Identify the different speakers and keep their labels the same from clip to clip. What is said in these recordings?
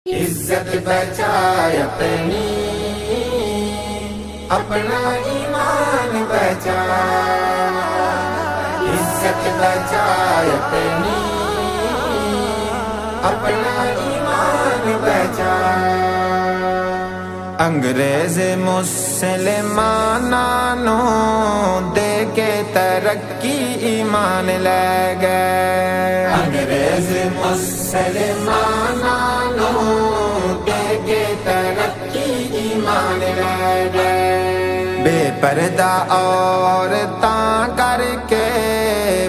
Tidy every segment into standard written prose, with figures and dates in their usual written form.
Speaker 1: عزت بچائے اپنی، اپنا ایمان بچا، عزت بچائے اپنی، اپنا ایمان بچا۔ انگریز مسلمانوں دے کے ترقی ایمان لے گئے، انگریز مسلمانوں دے کے ترقی ایمان لے گئے۔ بے پردہ عورتاں کر کے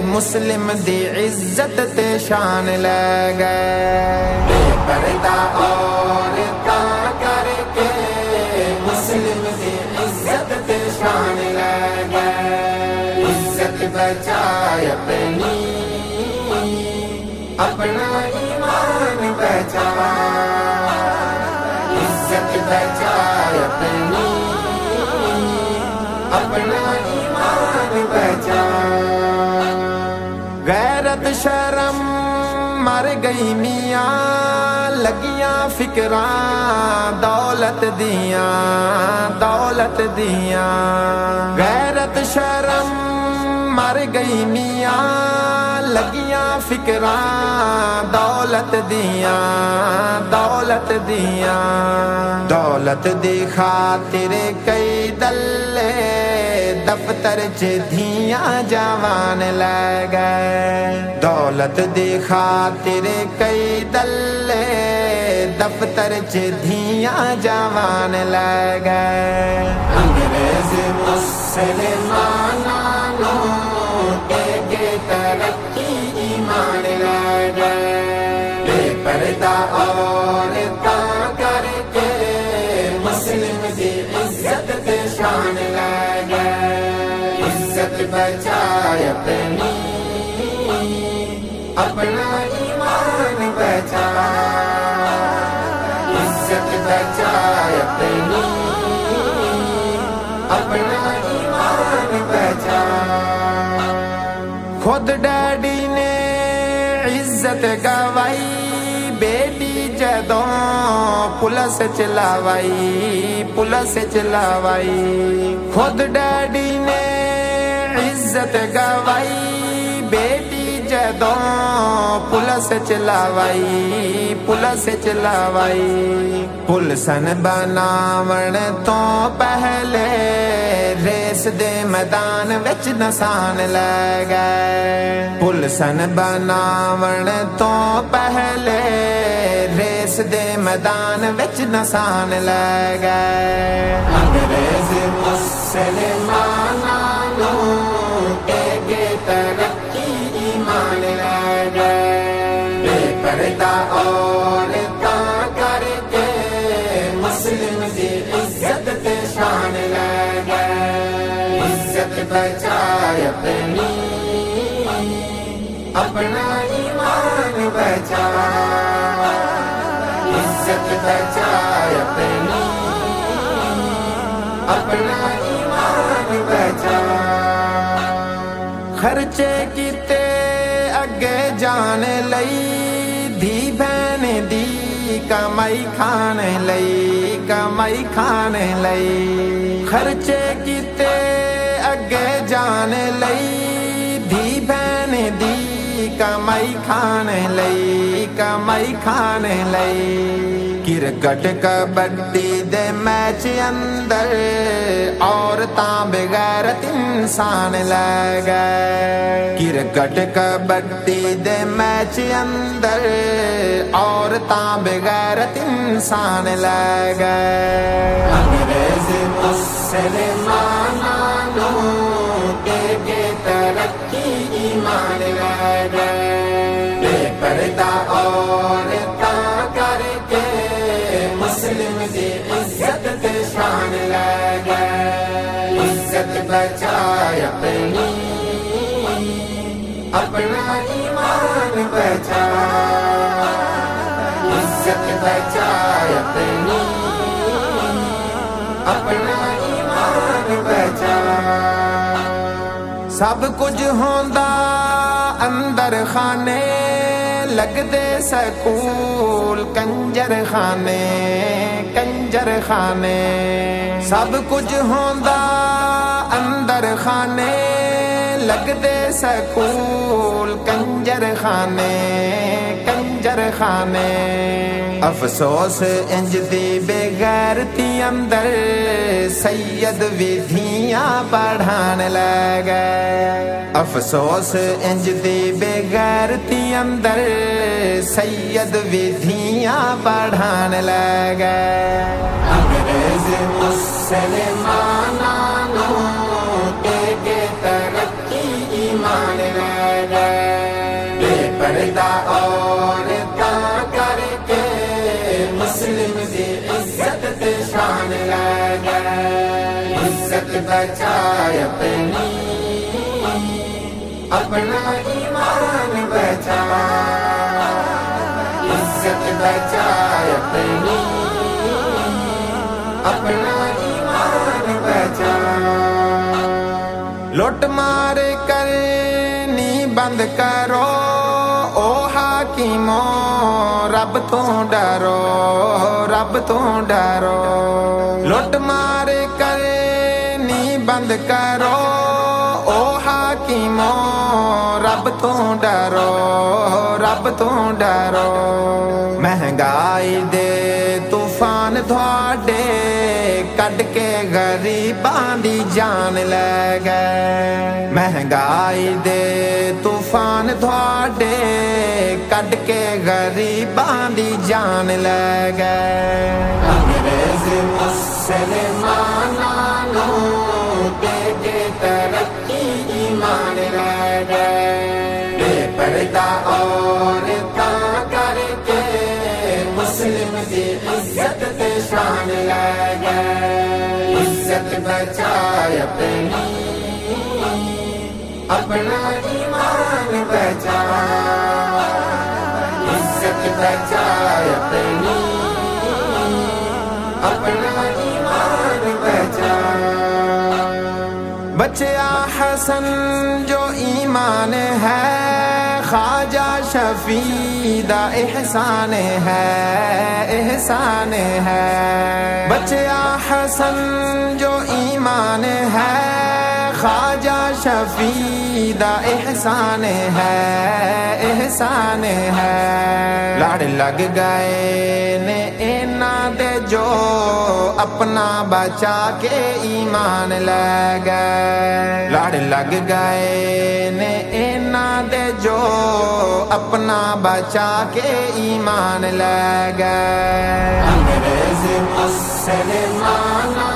Speaker 1: مسلم دی عزت تے شان لے گئے، بے پردہ عورتاں کر کے مسلم دی عزت تے شان لے گئے۔ عزت بچائے اپنی، اپنا ایمان بچا، عزت بچائے اپنی، اپنا ایمان بچا۔ غیرت شرم مر گئی میاں، لگیاں فکراں دولت دیاں، دولت دیاں۔ غیرت شرم مر گئی میاں، لگیاں فکراں دولت دیاں، دولت دیاں۔ دولت دی خاطر کئی دلے دفتر چ دھیاں جوان لے گئے، دولت دی خاطر کئی دلے دفتر چ دھیاں جوان لے گئے۔ انگریز مسلمانوں دے کے ترقی ایمان لے گئے، بے پردہ عورتاں کر کے مسلم دی عزت تے شان لے گئے۔ عزت بچائے اپنی، اپنا ایمان بچا، عزت بچائے اپنی، اپنا ایمان بچا۔ خود ڈیڈی نے عزت گوائی، بیٹی جدوں پولیس چلاوائی، پولیس چلاوائی۔ خود ڈیڈی نے عزت گوائی، بیٹی جدوں پولیس چلاوائی، پولیس چلاوائی۔ پولیسن بناون تو پہلے ریس دے میدان وچ نسان لے گئے، پولیسن بناون تو پہلے ریس دے میدان وچ نسان لے گئے۔ انگریز مسلمانوں دے کے ترقی ایمان لے گئے، بے پردہ عورتاں کر کے مسلم دی عزت تے شان لے گئے۔ عزت بچائے اپنی، اپنا ایمان بچا، عزت بچائے اپنی، اپنا ایمان بچا۔ خرچے کیتے اگے جانے لئی، دھی بہن دی کمائی کھانے لئی، کمائی کھانے لئی۔ خرچے کیتے اگے جانے لئی، دھی بہن دی کمائی کھانے لئی، کمائی کھانے لئی۔ کرکٹ کبڈی دے میچ اندر عورتاں بغیرت انسان لے گئے، کرکٹ کبڈی دے میچ اندر عورتاں بغیرت انسان لے گئے۔ انگریز مسلمانوں دے کے ترقی ایمان لے گئے، بے پردہ عورتاں کر کے مسلم دی عزت تے شان لے گئے۔ عزت بچائے اپنی، اپنا ایمان بچا، عزت بچائے اپنی، اپنا ایمان بچا۔ سب کچھ ہوندا اندر خانے،
Speaker 2: لگدے سکول کنجر خانے سب کچھ ہوندا اندر خانے لگدے سکول کنجر خانے افسوس انج دی بے غیرتی اندر سید وی دھیاں پڑھان لگے افسوس انج دی بے غیرتی اندر سید وی دھیاں پڑھان لگے
Speaker 1: انگریز مسلماناں کے ترقی ایمان لے گئے بے پردہ عورتاں کر کے مسلم دی عزت تے شان لے گئے عزت بچائے اپنا ایمان بچا عزت بچائے اپنا ایمان بچا
Speaker 2: لوٹ مار کرنی بند کرو او حاکمو رب تو ڈرو لوٹ مار کرنی بند کرو او حاکمو رب تو ڈرو مہنگائی دے طوفان تھوڑے کڈ کے غریباں دی جان لے گئے مہنگائی دے طوفان تھوڑے کڈ کے غریباں دی جان لے گئے
Speaker 1: انگریز مسلماناں کے ترقی ایمان لے گئے بے پردہ عورتاں کر کے مسلم دی عزت تے شان لے گئے عزت بچائے اپنا ایمان بچا عزت بچائے اپنا ایمان بچا
Speaker 2: بچیا حسن جو ایمان ہے خواجہ شفیع دا احسان ہے بچیا حسن جو ایمان ہے خواجہ شفیع دا احسان ہے لڑ لگ گئے نے انہاں دے جو اپنا بچا کے ایمان لے گئے لڑ لگ گئے نے انہاں دے جو اپنا بچا کے ایمان لے گئے
Speaker 1: انگریز مسلماناں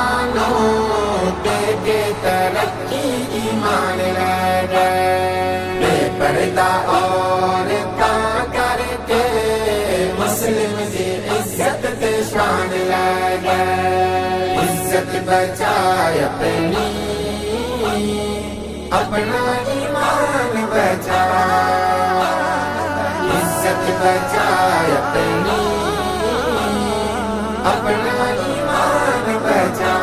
Speaker 1: کے ترقی ایمان لے گئے بے پردہ عورتاں کر کے مسلم دی عزت تے شان لے گئے عزت بچائے اپنا ایمان بچا عزت بچائے اپنا ایمان بچا